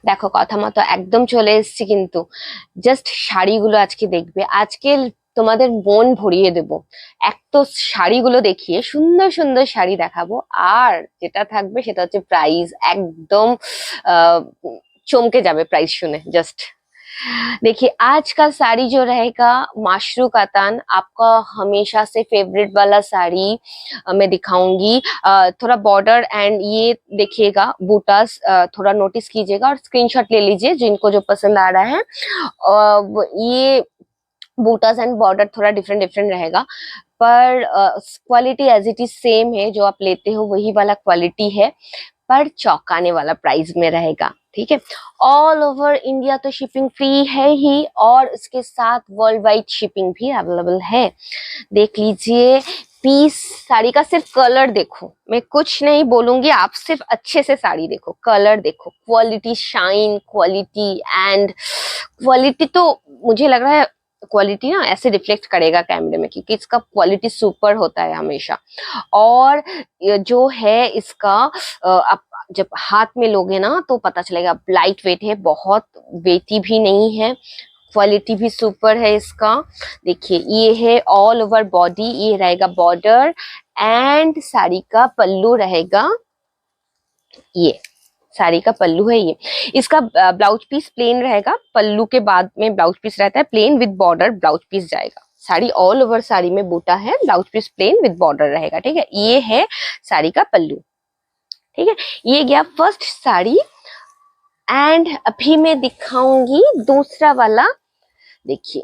দেখো কথা মতো একদম চলে এসেছি কিন্তু। জাস্ট শাড়িগুলো আজকে দেখবে, আজকে তোমাদের মন ভরিয়ে দেবো। এক তো শাড়িগুলো দেখিয়ে সুন্দর সুন্দর শাড়ি দেখাবো, আর যেটা থাকবে সেটা হচ্ছে প্রাইস। একদম আহ চমকে যাবে প্রাइस सुने। जस्ट देखिए आज का साड़ी जो रहेगा, माशरू कातान आपका हमेशा से फेवरेट वाला साड़ी मैं दिखाऊंगी। थोड़ा बॉर्डर एंड ये देखिएगा बूटास, थोड़ा नोटिस कीजिएगा और स्क्रीनशॉट ले लीजिए जिनको जो पसंद आ रहा है। ये बूटास एंड बॉर्डर थोड़ा डिफरेंट डिफरेंट रहेगा, पर quality as it is same है। जो आप लेते हो वही वाला क्वालिटी है, पर चौंकाने वाला प्राइस में रहेगा। ठीक है, ऑल ओवर इंडिया तो शिपिंग फ्री है ही, और इसके साथ वर्ल्ड वाइड शिपिंग भी अवेलेबल है। देख लीजिए पीस। साड़ी का सिर्फ कलर देखो, मैं कुछ नहीं बोलूंगी, आप सिर्फ अच्छे से साड़ी देखो, कलर देखो, quality, shine, quality and quality तो मुझे लग रहा है क्वालिटी ना ऐसे रिफ्लेक्ट करेगा कैमरे में, क्योंकि इसका क्वालिटी सुपर होता है हमेशा। और ये जो है इसका आप जब हाथ में लोगे ना तो पता चलेगा, लाइट वेट है, बहुत वेटी भी नहीं है, क्वालिटी भी सुपर है इसका। देखिए ये है ऑल ओवर बॉडी, ये रहेगा बॉर्डर एंड साड़ी का पल्लू रहेगा। ये साड़ी का पल्लू है। ये इसका ब्लाउज पीस प्लेन रहेगा, पल्लू के बाद में ब्लाउज पीस रहता है plain with border, blouse piece जाएगा। साड़ी ऑल ओवर साड़ी में बूटा है, blouse piece plain with border रहेगा। ठीक है, ये है साड़ी का पल्लू। ठीक है, ये गया फर्स्ट साड़ी। एंड अभी मैं दिखाऊंगी दूसरा वाला। देखिए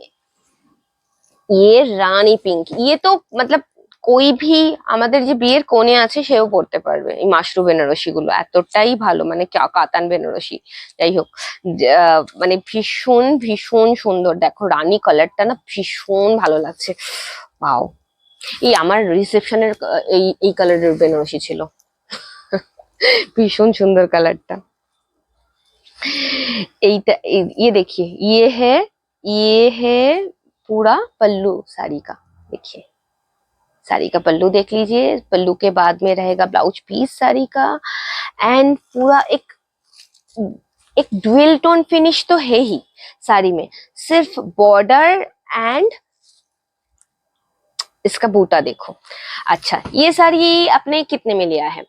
ये রানী পিঙ্ক, ये तो मतलब কই ভি আমাদের যে বিয়ের কোণে আছে সেও পড়তে পারবে। এই মাশরু বেনারসি গুলো এতটাই ভালো, মানে কাতান বেনারসি যাই হোক, মানে ভীষণ ভীষণ সুন্দর। দেখো রানী কালারটা না ভীষণ ভালো লাগছে। ওয়াও, এই আমার রিসেপশনের এই এই কালারের বেনারসি ছিল। ভীষণ সুন্দর কালারটা। এইটা ये देखिए, ये है पूरा पल्लू साड़ी का। देखिए साड़ी का पल्लू देख लीजिए, पल्लू के बाद में रहेगा ब्लाउज पीस साड़ी का। एंड पूरा एक एक ड्यूअल टोन फिनिश तो है ही साड़ी में, सिर्फ बॉर्डर एंड इसका बूटा देखो। अच्छा, ये साड़ी आपने कितने में लिया है?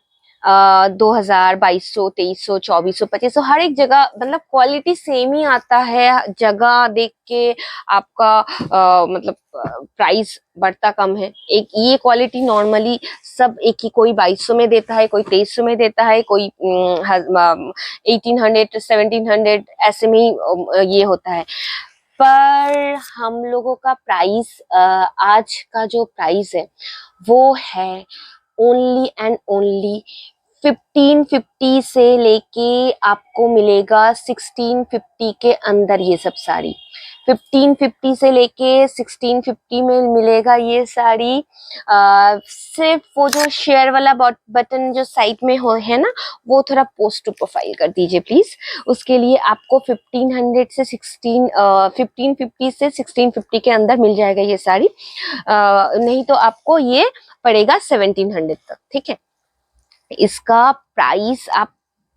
2000, 2200, 2300, 2400, 2500, हर एक जगह मतलब क्वालिटी सेम ही आता है। जगह देख के आपका मतलब प्राइस बढ़ता कम है। एक ये क्वालिटी नॉर्मली सब एक ही, कोई 2200 में देता है, कोई 2300 में देता है, कोई 1800, 1700 ऐसे में ही ये होता है। पर हम लोगों का प्राइस, आज का जो प्राइस है वो है ओनली एंड ओनली 1550 से लेके आपको मिलेगा 1650 के अंदर। ये सब साड़ी 1550 से लेके 1650 में मिलेगा ये साड़ी। सिर्फ वो जो शेयर वाला बटन जो साइड में हो है ना, वो थोड़ा पोस्ट टू प्रोफाइल कर दीजिए प्लीज। उसके लिए आपको 1550 से 1650 के अंदर मिल जाएगा ये साड़ी। नहीं तो आपको ये पड़ेगा 1700 तक। ठीक है, इसका प्राइस आप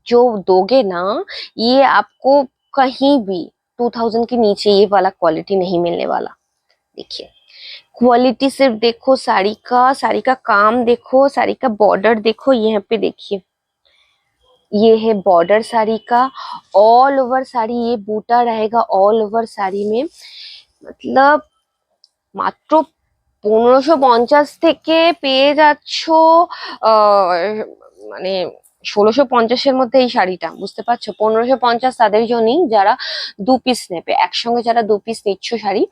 जो दोगे ना, ये आपको कहीं भी 2000 के नीचे ये वाला क्वालिटी नहीं मिलने वाला। देखिए क्वालिटी सिर्फ देखो, साड़ी का काम देखो, साड़ी का बॉर्डर देखो, यहाँ पे देखिए ये है बॉर्डर साड़ी का। ऑल ओवर साड़ी ये बूटा रहेगा ऑल ओवर साड़ी में। मतलब মাত্র 1550 থেকে পেয়ে যাচ্ছো মানে 1650-এর মধ্যে এই শাড়িটা। বুঝতে পারছো, 1550 তাদের জন্যই যারা দু পিস নেবে একসঙ্গে, যারা দু পিস নিচ্ছ শাড়ি,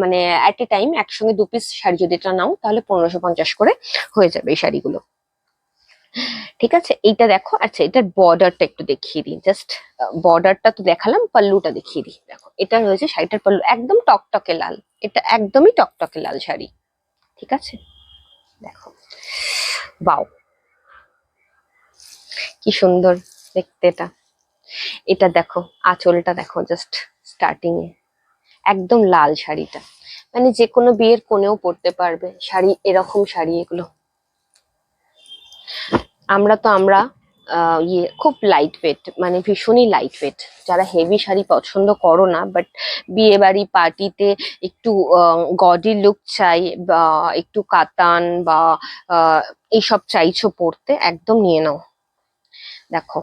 মানে এট এ টাইম একসঙ্গে দু পিস শাড়ি যদি এটা নাও তাহলে 1550 করে হয়ে যাবে এই শাড়িগুলো। ঠিক আছে, এইটা দেখো। আচ্ছা, এটার বর্ডারটা একটু দেখিয়ে দিই। জাস্ট বর্ডারটা তো দেখালাম, পাল্লুটা দেখিয়ে দিই। দেখো এটা রয়েছে শাড়িটার পাল্লু, একদম টকটকে লাল। এটা একদমই টকটকে লাল শাড়ি। ঠিক আছে, দেখো বাও কি সুন্দর দেখতে এটা। এটা দেখো আঁচলটা দেখো, জাস্ট স্টার্টিং এ একদম লাল শাড়িটা, মানে যে কোনো বিয়ের কোণেও পরতে পারবে শাড়ি, এরকম শাড়ি এগুলো। আমরা ইয়ে খুব লাইট ওয়েট, মানে ভীষণই লাইট ওয়েট। যারা হেভি শাড়ি পছন্দ করো না, বাট বিয়ে বাড়ি পার্টিতে একটু গডি লুক চাই, বা একটু কাতান বা আহ, এইসব চাইছো পরতে, একদম নিয়ে নাও। দেখো,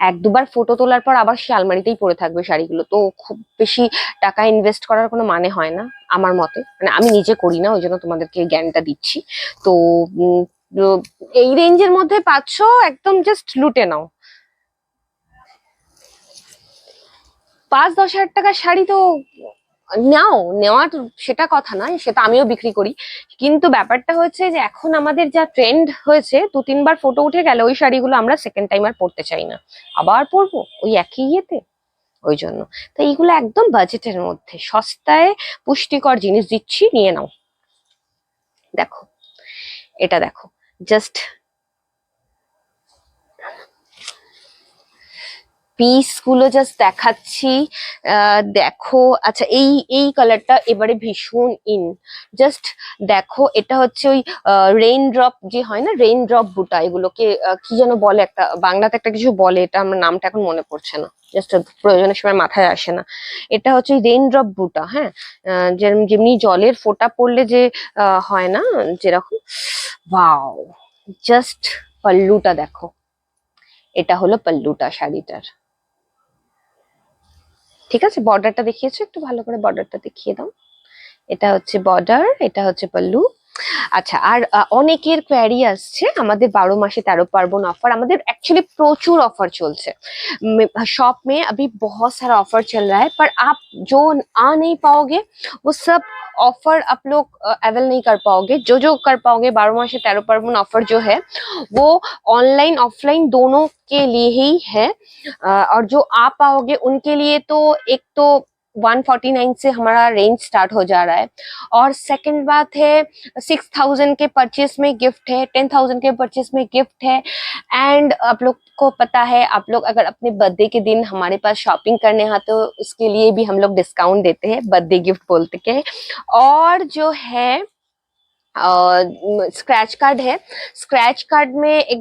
এক দুবার ফটো তোলার পর আবার সে আলমারিতেই পড়ে থাকবে শাড়িগুলো, তো খুব বেশি টাকা ইনভেস্ট করার কোনো মানে হয় না আমার মতে। মানে আমি নিজে করি না, ওই জন্য তোমাদেরকে জ্ঞানটা দিচ্ছি। তো উম, তো এই রেঞ্জের মধ্যে পাচ্ছো, একদম জাস্ট লুটে নাও। 5-10 হাজার টাকার শাড়ি তো নাও, নেওয়া তো সেটা কথা নয়, সেটা আমিও বিক্রি করি। কিন্তু ব্যাপারটা হচ্ছে যে এখন আমাদের যা ট্রেন্ড হয়েছে, 2-3 বার ফটো উঠে গেলে ওই শাড়িগুলো আমরা সেকেন্ড টাইম আর পরতে চাই না, আবার পরবো ওই একই ইয়েতে, ওই জন্য। তো এইগুলো একদম বাজেটের মধ্যে সস্তায় পুষ্টিকর জিনিস দিচ্ছি, নিয়ে নাও। দেখো, এটা দেখো, জাস্ট পিস গুলো জাস্ট দেখাচ্ছি। দেখো, আচ্ছা এই এই কালারটা এবারে ভীষণ ইন। জাস্ট দেখো, এটা হচ্ছে ওই রেইন ড্রপ যে হয় না, রেইন ড্রপ বুটা, এগুলোকে কি যেন বলে, একটা বাংলাতে একটা কিছু বলে, এটা আমার নামটা এখন মনে পড়ছে না, জাস্ট প্রয়োজনের সময় মাথায় আসে না। এটা হচ্ছে রেইন ড্রপ বুটা, হ্যাঁ। যেমনি জলের ফোঁটা পড়লে যে হয় না, যেরকম। ওয়াও, জাস্ট পাল্লুটা দেখো, এটা হলো পাল্লুটা শাড়িটার। ঠিক আছে, বর্ডারটা দেখিয়েছো, একটু ভালো করে বর্ডারটা দেখিয়ে দাও। এটা হচ্ছে বর্ডার, এটা হচ্ছে পল্লু। আচ্ছা, আর অনেকের কোয়ারি আসছে আমাদের 12 मासे 13 पार्बण ऑफर, আমাদের एक्चुअली প্রচুর অফার চলছে। शॉप में अभी बहुत सारा ऑफर चल रहा है, पर आप जो आ नहीं पाओगे वो सब ऑफर आप लोग अवेल नहीं कर पाओगे। जो जो कर पाओगे 12 मासे 13 पार्बण ऑफर जो है, वो ऑनलाइन ऑफलाइन दोनों के लिए ही है। और जो आ पाओगे उनके लिए तो एक तो 149 से हमारा रेंज स्टार्ट हो जा रहा है। और सेकंड बात है, 6,000 के परचेस में गिफ्ट है, 10,000 के परचेस में गिफ्ट है। एंड आप लोग को पता है, आप लोग अगर अपने बर्थडे के दिन हमारे पास शॉपिंग करने आते हो, उसके लिए भी हम लोग डिस्काउंट देते हैं, बर्थडे गिफ्ट बोलते के। और जो है स्क्रैच कार्ड है, स्क्रैच कार्ड में एक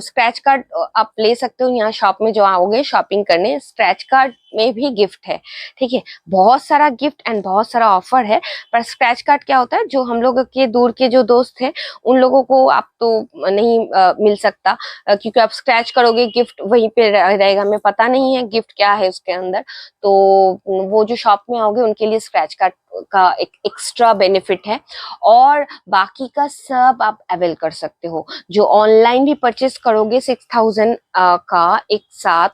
स्क्रैच कार्ड आप ले सकते हो यहाँ शॉप में, जो आओगे शॉपिंग करने, स्क्रैच कार्ड में भी गिफ्ट है। ठीक है, बहुत सारा गिफ्ट एंड बहुत सारा ऑफर है। पर स्क्रैच कार्ड क्या होता है, जो हम लोग के दूर के जो दोस्त हैं उन लोगों को आप तो नहीं मिल सकता, क्योंकि आप स्क्रैच करोगे, गिफ्ट वहीं पे रहेगा, हमें पता नहीं है गिफ्ट क्या है उसके अंदर। तो वो जो शॉप में आओगे उनके लिए स्क्रैच कार्ड का एक एक्स्ट्रा बेनिफिट है। और बाकी का सब आप अवेल कर सकते हो। जो ऑनलाइन भी परचेस करोगे 6,000 का एक साथ,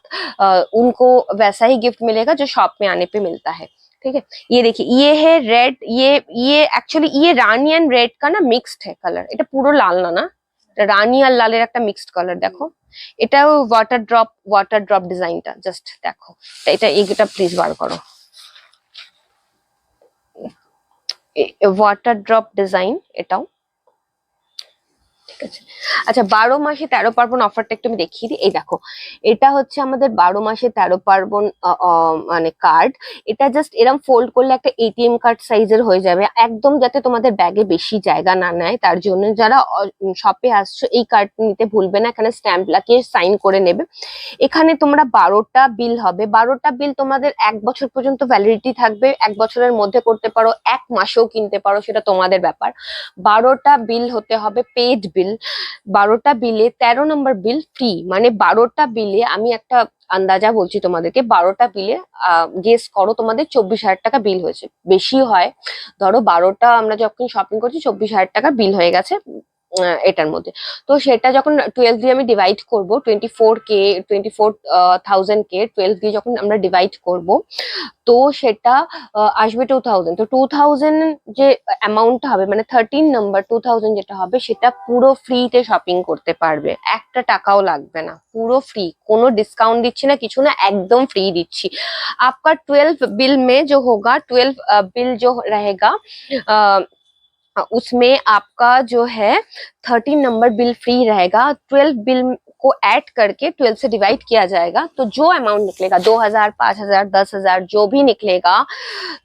उनको वैसा ही गिफ्ट मिलेगा जो शॉप में आने पे मिलता है। ठीक है, ये देखिए, ये है रेड, ये एक्चुअली ये रानी एंड रेड का ना मिक्सड है কালার, এটা পুরো লাল না, না রানী আর লালের একটা মিক্সড কালার। দেখো, এটাও ওয়াটার ড্রপ ডিজাইনটা জাস্ট দেখো। এটা প্লিজ বার করো, ওয়াটার ড্রপ ডিজাইন এটাও। ঠিক আছে, আচ্ছা 12 मासे 13 पार्बण অফারটা একটু আমি দেখিয়ে দিই। এই দেখো, এটা হচ্ছে আমাদের 12 मासे 13 पार्बण মানে কার্ড। এটা জাস্ট এরম ফোল্ড করলে একটা এটিএম কার্ড সাইজের হয়ে যাবে, একদম যাতে তোমাদের ব্যাগে বেশি জায়গা না নেয়, তার জন্য যারা শপে আসছো এই কার্ড নিতে ভুলবে না, এখানে স্ট্যাম্প লাগিয়ে সাইন করে নেবে। এখানে তোমরা 12টা বিল হবে, 12টা বিল তোমাদের 1 বছর পর্যন্ত ভ্যালিডিটি থাকবে, 1 বছরের মধ্যে করতে পারো, 1 মাসেও কিনতে পারো, সেটা তোমাদের ব্যাপার। 12টা বিল হতে হবে পেড বিল। 12টা বিলে 13 নম্বর বিল ফ্রি, মানে 12টা বিলে আমি একটা আন্দাজা বলছি তোমাদেরকে, 12টা বিলে গেস করো তোমাদের 24,000 টাকা বিল হয়েছে, বেশি হয়। ধরো 12টা আমরা যখন শপিং করছি 24,000 টাকা বিল হয়ে গেছে এটার মধ্যে। তো সেটা যখন 12 দিয়ে আমি ডিভাইড করবো, 24,000 কে 12 দিয়ে যখন আমরা ডিভাইড করব, তো সেটা আসবে 2,000। তো 2,000 যে অ্যামাউন্টটা হবে, মানে 13 নম্বর 2,000 যেটা হবে, সেটা পুরো ফ্রিতে শপিং করতে পারবে, একটা টাকাও লাগবে না, পুরো ফ্রি, কোনো ডিসকাউন্ট দিচ্ছি না, কিছু না, একদম फ्री দিচ্ছি। आपका 12 बिल में जो होगा, 12 बिल जो रहेगा उसमें आपका जो है 13 नंबर बिल फ्री रहेगा। 12 बिल को ऐड करके 12 से डिवाइड किया जाएगा, तो जो अमाउंट निकलेगा 2,000 5,000 10,000 जो भी निकलेगा,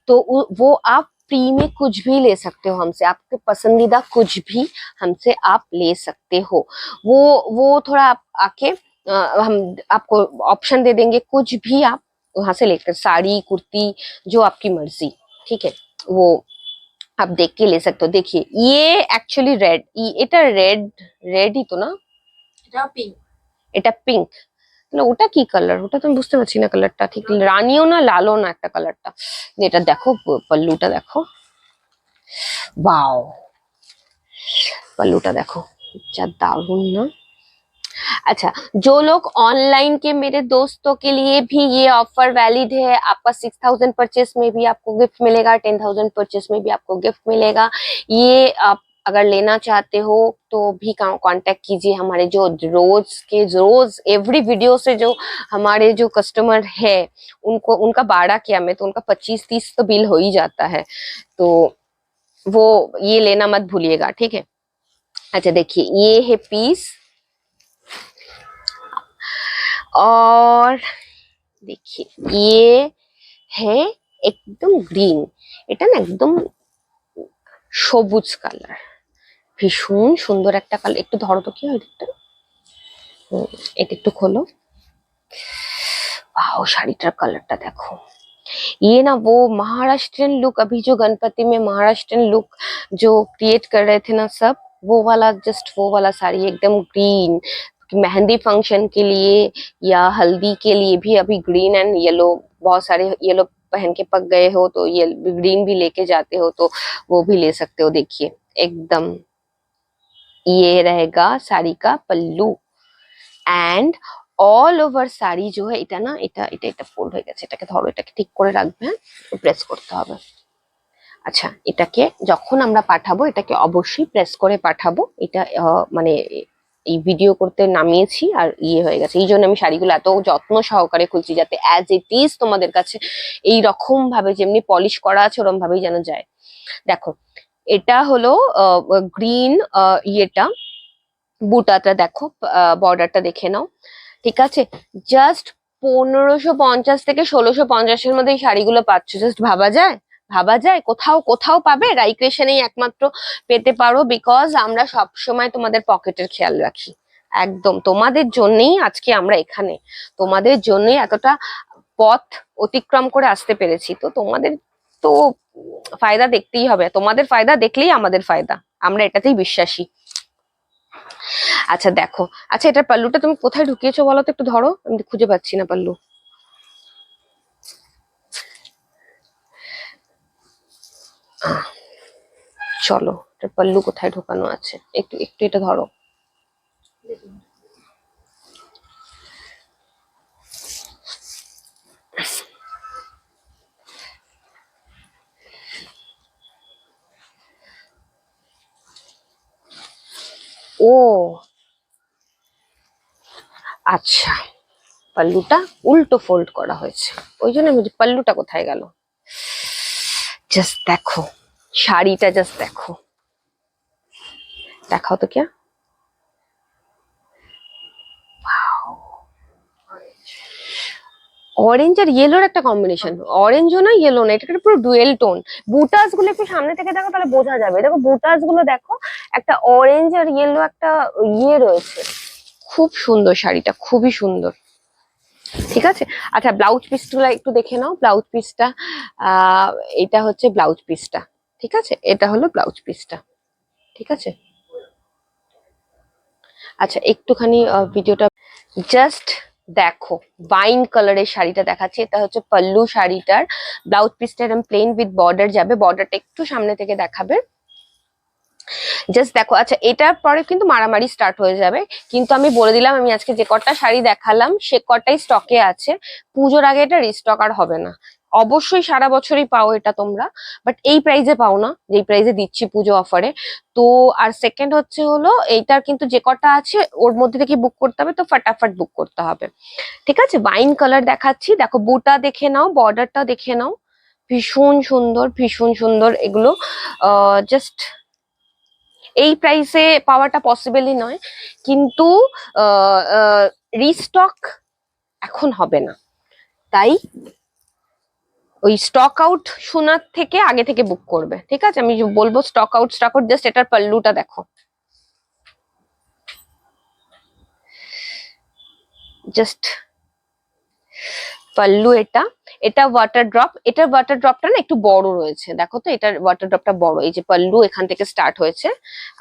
तो वो आप फ्री में कुछ भी ले सकते हो हमसे, आपके पसंदीदा कुछ भी हमसे आप ले सकते हो। वो थोड़ा आप आके हम आपको ऑप्शन दे देंगे, कुछ भी आप वहां से लेकर, साड़ी कुर्ती जो आपकी मर्जी, ठीक है, वो आप देख के ले सकते हो। देखिए ये एक्चुअली रेड, এটা রেড, রেডই তো না, এটা পিঙ্ক। এটা পিঙ্ক, তাহলে ওটা কি কালার, ওটা তো আমি বুঝতে পারছি না কালারটা ঠিক, রানিও না লালও না একটা কালারটা। এটা দেখো পল্লুটা দেখো, ওয়াও, पल्लूटा देखो क्या दारुण ना। अच्छा, जो लोग ऑनलाइन के मेरे दोस्तों के लिए भी ये ऑफर वैलिड है, आपका 6,000 परचेस में भी आपको गिफ्ट मिलेगा, 10,000 परचेस में भी आपको गिफ्ट मिलेगा। ये आप अगर लेना चाहते हो तो भी कांटेक्ट कीजिए हमारे जो रोज एवरी वीडियो से जो हमारे जो कस्टमर है, उनको उनका 12 क्या में तो उनका 25-30 तो बिल हो ही जाता है, तो वो ये लेना मत भूलिएगा, ठीक है। अच्छा देखिए ये है पीस, और देखिए ये है एकदम গ্রিন, এটা না একদম সবুজ কালার, ভীষণ সুন্দর একটা কালার। একটু ধরো তো কি হয় এটা, এটা একটু খোলো, वाओ শাড়িটার কালারটা দেখো। ये ना वो महाराष्ट्रियन लुक, अभी जो गणपति में महाराष्ट्रियन लुक जो क्रिएट कर रहे थे ना सब, वो वाला, जस्ट वो वाला साड़ी एकदम ग्रीन, मेहंदी फंक्शन के लिए या हल्दी के लिए भी अभी ग्रीन एंड येलो, बहुत सारे येलो पहन के पक गए हो तो ये ग्रीन भी लेके जाते हो तो वो भी ले सकते हो। देखिए एकदम ये रहेगा साड़ी का पल्लू, एंड অল ওভার শাড়ি जो है, এটা না এটা এটা এটা ফোল্ড হয়ে গেছে, এটাকে ধরো, এটাকে ঠিক করে রাখবে, হ্যাঁ প্রেস করতে হবে। আচ্ছা এটাকে যখন আমরা পাঠাবো এটাকে অবশ্যই প্রেস করে পাঠাবো, এটা মানে এই ভিডিও করতে নামিয়েছি আর ইয়ে হয়ে গেছে, এই জন্য আমি শাড়িগুলো এত যত্ন সহকারে খুলছি যাতে অ্যাজ ইট ইজ তোমাদের কাছে এই রকম ভাবে যেমনি পলিশ করা আছে ওরকম ভাবেই যেন যায়। দেখো এটা হলো গ্রিন, ইয়েটা বুটাটা দেখো, বর্ডারটা দেখে নাও, ঠিক আছে। জাস্ট 1550 থেকে 1650-এর মধ্যে এই শাড়িগুলো পাচ্ছ, জাস্ট ভাবা যায়, ভাবা যায় কোথাও কোথাও পাবে? রাইক্রেশনেই একমাত্র পেতে পারো, বিকজ আমরা সব সময় তোমাদের পকেটের খেয়াল রাখি, একদম তোমাদের জন্যই আজকে আমরা এখানে, তোমাদের জন্যই এতটা পথ অতিক্রম করে আসতে পেরেছি, তো তোমাদের তো ফায়দা দেখতেই হবে, তোমাদের ফায়দা দেখলেই আমাদের ফায়দা, আমরা এটাতেই বিশ্বাসী। আচ্ছা দেখো, আচ্ছা এটার পাল্লুটা তুমি কোথায় ঢুকিয়েছো বলো তো, একটু ধরো, আমি খুঁজে পাচ্ছি না পাল্লু। চলো এটার পাল্লু কোথায় ঢোকানো আছে, একটু একটু এটা ধরো। ও আচ্ছা, পাল্লুটা উল্টো ফোল্ড করা হয়েছে, ওই জন্য আমি বলছি পাল্লুটা কোথায় গেল। জাস্ট দেখো শাড়িটা, জাস্ট দেখো, দেখাও তো কে, অরেঞ্জ আর ইয়েলোর একটা কম্বিনেশন, অরেঞ্জও না ইয়েলো না, এটা একটা পুরো ডুয়েল টোন। বুটাস গুলো একটু সামনে থেকে দেখো তাহলে বোঝা যাবে, দেখো বুটাস গুলো দেখো, একটা অরেঞ্জ আর ইয়েলো একটা ইয়ে রয়েছে, খুব সুন্দর শাড়িটা, খুবই সুন্দর, ঠিক আছে। আচ্ছা ব্লাউজ পিসগুলো একটু দেখে নাও, ব্লাউজ পিসটা এটা হচ্ছে ব্লাউজ পিসটা, ঠিক আছে, এটা হলো ব্লাউজ পিসটা, ঠিক আছে। আচ্ছা একটুখানি ভিডিওটা জাস্ট দেখো, ওয়াইন কালারের শাড়িটা দেখাচ্ছি, এটা হচ্ছে পল্লু শাড়িটার, ব্লাউজ পিসটা এরকম প্লেন উইথ বর্ডার যাবে, বর্ডারটা একটু সামনে থেকে দেখাবে, জাস্ট দেখো। আচ্ছা এটার পরে কিন্তু মারামারি স্টার্ট হয়ে যাবে, কিন্তু আমি বলে দিলাম আমি আজকে যে কটা শাড়ি দেখালাম সে কটাই স্টকে আছে, পুজোর আগে এটা রিস্টক আর হবে না। অবশ্যই সারা বছরই পাও এটা তোমরা, বাট এই প্রাইজে পাও না যেই প্রাইজে দিচ্ছি পুজো অফারে। তো আর সেকেন্ড হচ্ছে হলো এইটার কিন্তু যে কটা আছে ওর মধ্যে থেকে বুক করতে হবে, তো ফটাফট বুক করতে হবে, ঠিক আছে। ওয়াইন কালার দেখাচ্ছি, দেখো বুটা দেখে নাও, বর্ডারটা দেখে নাও, ভীষণ সুন্দর, ভীষণ সুন্দর এগুলো। জাস্ট এই প্রাইসে পাওয়াটা পসিবলই নয়, কিন্তু রিস্টক এখন হবে না, তাই ওই স্টক আউট শোনার থেকে আগে থেকে বুক করবে, ঠিক আছে। আমি বলবো stock out, stock out, just এটার পাল্লুটা দেখো, জাস্ট পাল্লু, এটা এটা ওয়াটার ড্রপ, এটার ওয়াটার ড্রপটা না একটু বড় রয়েছে, দেখো তো এটার ওয়াটার ড্রপটা বড়, এই যে পাল্লু এখান থেকে স্টার্ট হয়েছে,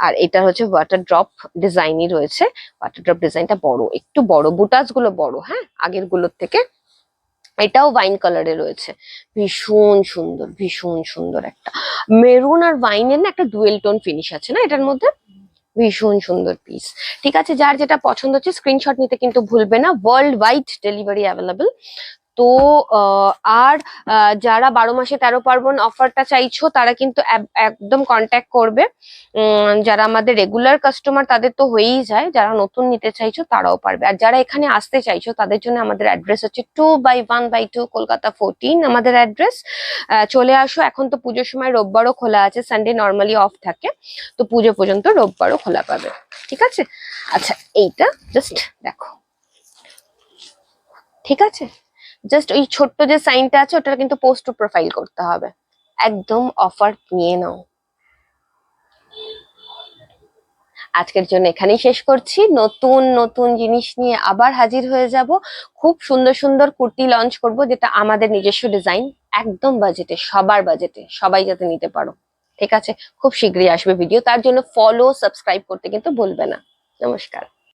আর এটা হচ্ছে ওয়াটার ড্রপ ডিজাইনই রয়েছে। ওয়াটার ড্রপ ডিজাইনটা বড়, একটু বড়, বুটাস গুলো বড়, হ্যাঁ আগের গুলোর থেকে। এটাও ওয়াইন কালারে রয়েছে, ভীষণ সুন্দর, ভীষণ সুন্দর একটা মেরুন আর ওয়াইনের না একটা ডুয়েল টোন ফিনিশ আছে না এটার মধ্যে, ভীষণ সুন্দর পিস। ঠিক আছে, যার যেটা পছন্দ হচ্ছে স্ক্রিনশট নিতে কিন্তু ভুলবে না, ওয়ার্ল্ড ওয়াইড ডেলিভারি অ্যাভেলেবল। তো আর যারা 12 মাসে 13 পার্বণ অফারটা চাইছো তারা কিন্তু একদম কন্ট্যাক্ট করবে। যারা আমাদের রেগুলার কাস্টমার তাদের তো হয়েই যায়, যারা নতুন নিতে চাইছো তারাও পারবে। আর যারা এখানে আসতে চাইছো তাদের জন্য আমাদের অ্যাড্রেস হচ্ছে 2/1/2 কলকাতা 14 আমাদের অ্যাড্রেস। চলে আসো, এখন তো পুজোর সময় রোববারও খোলা আছে, সানডে নর্মালি অফ থাকে, তো পুজো পর্যন্ত রোববারও খোলা পাবে। ঠিক আছে, আচ্ছা এইটা জাস্ট দেখো, ঠিক আছে, জাস্ট ওই ছোট্ট যে সাইনটা আছে ওটা কিন্তু পোস্ট টু প্রোফাইল করতে হবে, একদম অফার নিয়ে নাও। আজকের জন্য এখানেই শেষ করছি, নতুন নতুন জিনিস নিয়ে আবার হাজির হয়ে যাব। খুব সুন্দর সুন্দর কুর্তি লঞ্চ করব, যেটা আমাদের নিজস্ব ডিজাইন, একদম বাজেটে, সবার বাজেটে, সবাই যাতে নিতে পারো। ঠিক আছে, খুব শীঘ্রই আসবে ভিডিও, তার জন্য ফলো সাবস্ক্রাইব করতে কিন্তু ভুলবে না। নমস্কার।